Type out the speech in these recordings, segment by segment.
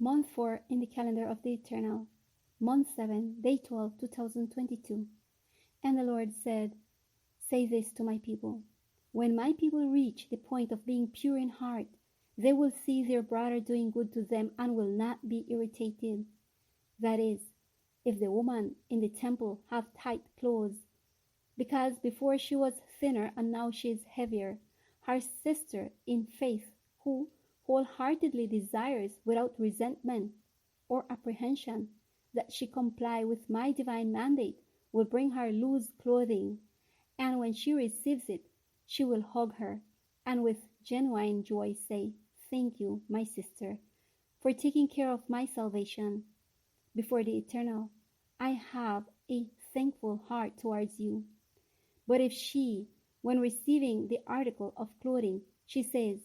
Month 4 in the calendar of the Eternal. Month 7, day 12, 2022. And the Lord said, say this to my people. When my people reach the point of being pure in heart, they will see their brother doing good to them and will not be irritated. That is, if the woman in the temple have tight clothes, because before she was thinner and now she is heavier, her sister in faith who wholeheartedly desires without resentment or apprehension that she comply with my divine mandate will bring her loose clothing, and when she receives it, she will hug her and with genuine joy say, thank you, my sister, for taking care of my salvation. Before the Eternal, I have a thankful heart towards you. But if she, when receiving the article of clothing, she says,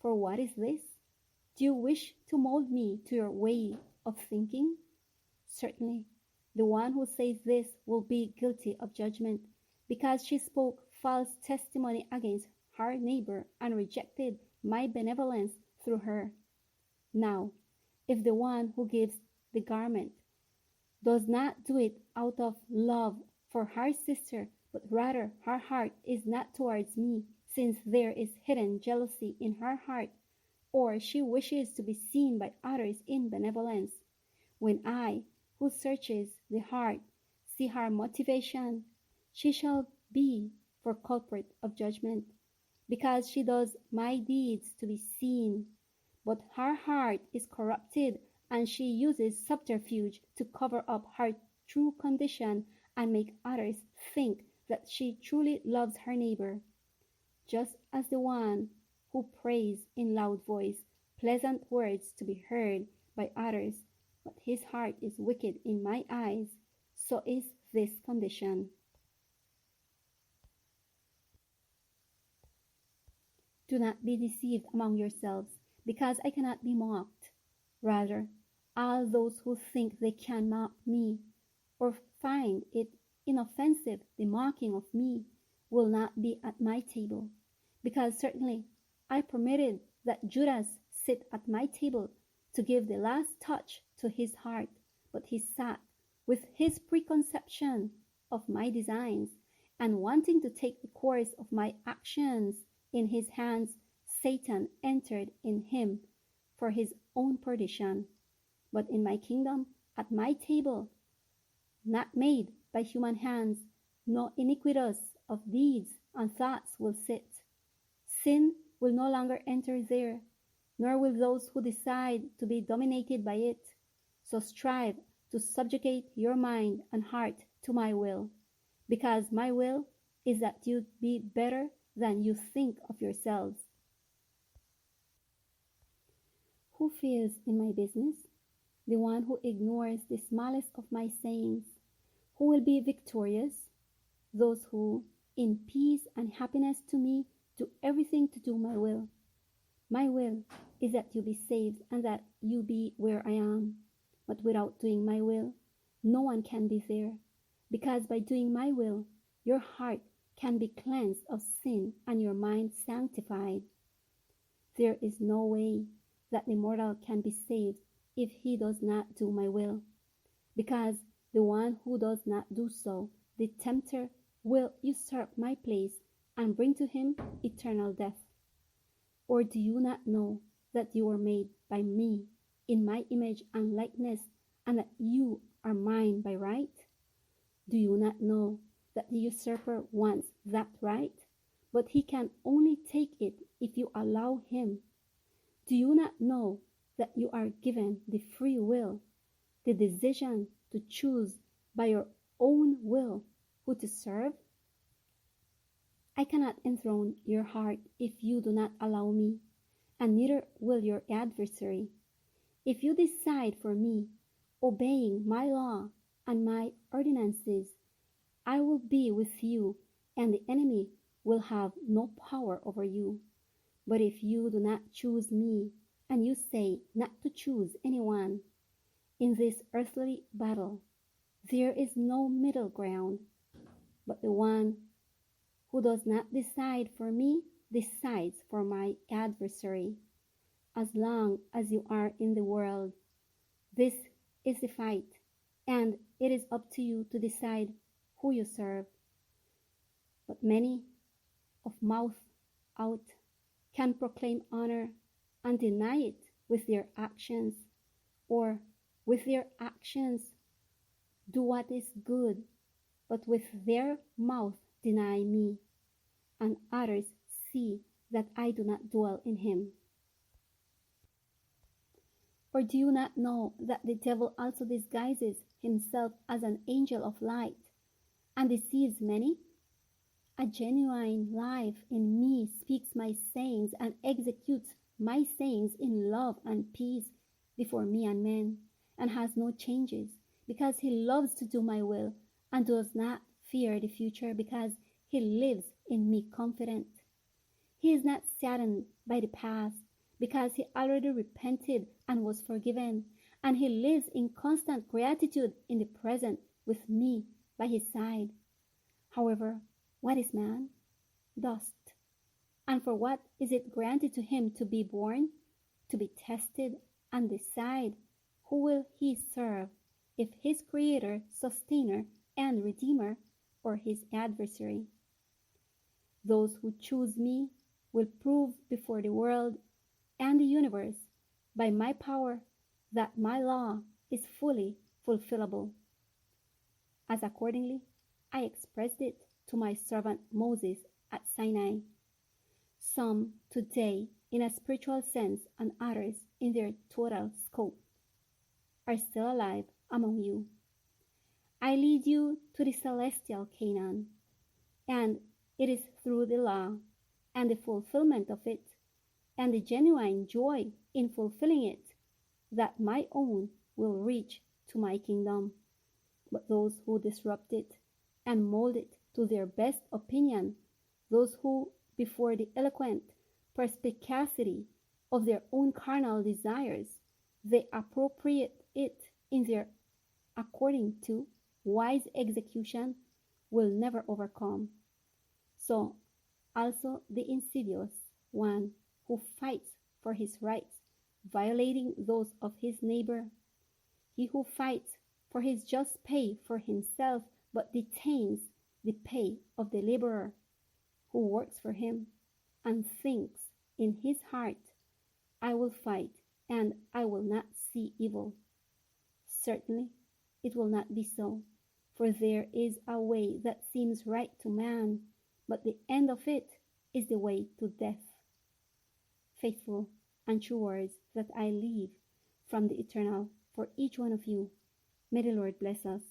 for what is this? Do you wish to mold me to your way of thinking? Certainly, the one who says this will be guilty of judgment, because she spoke false testimony against her neighbor and rejected my benevolence through her. Now, if the one who gives the garment does not do it out of love for her sister, but rather her heart is not towards me, since there is hidden jealousy in her heart, or she wishes to be seen by others in benevolence, when I, who searches the heart, see her motivation, she shall be for culprit of judgment, because she does my deeds to be seen, but her heart is corrupted, and she uses subterfuge to cover up her true condition and make others think that she truly loves her neighbor. Just as the one who prays in loud voice pleasant words to be heard by others, but his heart is wicked in my eyes, so is this condition. Do not be deceived among yourselves, because I cannot be mocked. Rather, all those who think they can mock me, or find it inoffensive the mocking of me, will not be at my table, because certainly I permitted that Judas sit at my table to give the last touch to his heart, but he sat with his preconception of my designs, and wanting to take the course of my actions in his hands, Satan entered in him for his own perdition. But in my kingdom, at my table, not made by human hands, no iniquitous of deeds and thoughts will sit. Sin will no longer enter there, nor will those who decide to be dominated by it. So strive to subjugate your mind and heart to my will, because my will is that you be better than you think of yourselves. Who fails in my business? The one who ignores the smallest of my sayings. Who will be victorious? Those who, in peace and happiness to me, do everything to do my will. My will is that you be saved and that you be where I am. But without doing my will, no one can be there, because by doing my will, your heart can be cleansed of sin and your mind sanctified. There is no way that the mortal can be saved if he does not do my will, because the one who does not do so, the tempter, will usurp my place and bring to him eternal death. Or do you not know that you were made by me in my image and likeness, and that you are mine by right? Do you not know that the usurper wants that right, but he can only take it if you allow him? Do you not know that you are given the free will, the decision to choose by your own will who to serve? I cannot enthrone your heart if you do not allow me, and neither will your adversary. If you decide for me, obeying my law and my ordinances, I will be with you, and the enemy will have no power over you. But if you do not choose me, and you say not to choose anyone, in this earthly battle, there is no middle ground, but the one who does not decide for me decides for my adversary. As long as you are in the world, This is the fight, and it is up to you to decide who you serve. But many, of mouth out, can proclaim honor and deny it with their actions, or with their actions do what is good, but with their mouth deny me, and others see that I do not dwell in him. Or do you not know that the devil also disguises himself as an angel of light and deceives many? A genuine life in me speaks my sayings and executes my sayings in love and peace before me and men, and has no changes, because he loves to do my will and does not fear the future, because he lives in me confident. He is not saddened by the past, because he already repented and was forgiven, and he lives in constant gratitude in the present with me by his side. However, what is man? Dust. And for what is it granted to him to be born? To be tested and decide who will he serve, if his creator, sustainer, and redeemer, or his adversary. Those who choose me will prove before the world and the universe by my power that my law is fully fulfillable. As accordingly I expressed it to my servant Moses at Sinai. Some today in a spiritual sense and others in their total scope are still alive among you. I lead you to the celestial Canaan, and it is through the law and the fulfillment of it and the genuine joy in fulfilling it that my own will reach to my kingdom. But those who disrupt it and mold it to their best opinion, those who, before the eloquent perspicacity of their own carnal desires, they appropriate it in their according to wise execution, will never overcome. So also the insidious one who fights for his rights, violating those of his neighbor, he who fights for his just pay for himself, but detains the pay of the laborer who works for him, and thinks in his heart, I will fight, and I will not see evil. Certainly it will not be so, for there is a way that seems right to man, but the end of it is the way to death. Faithful and true words that I leave from the eternal for each one of you. May the Lord bless us.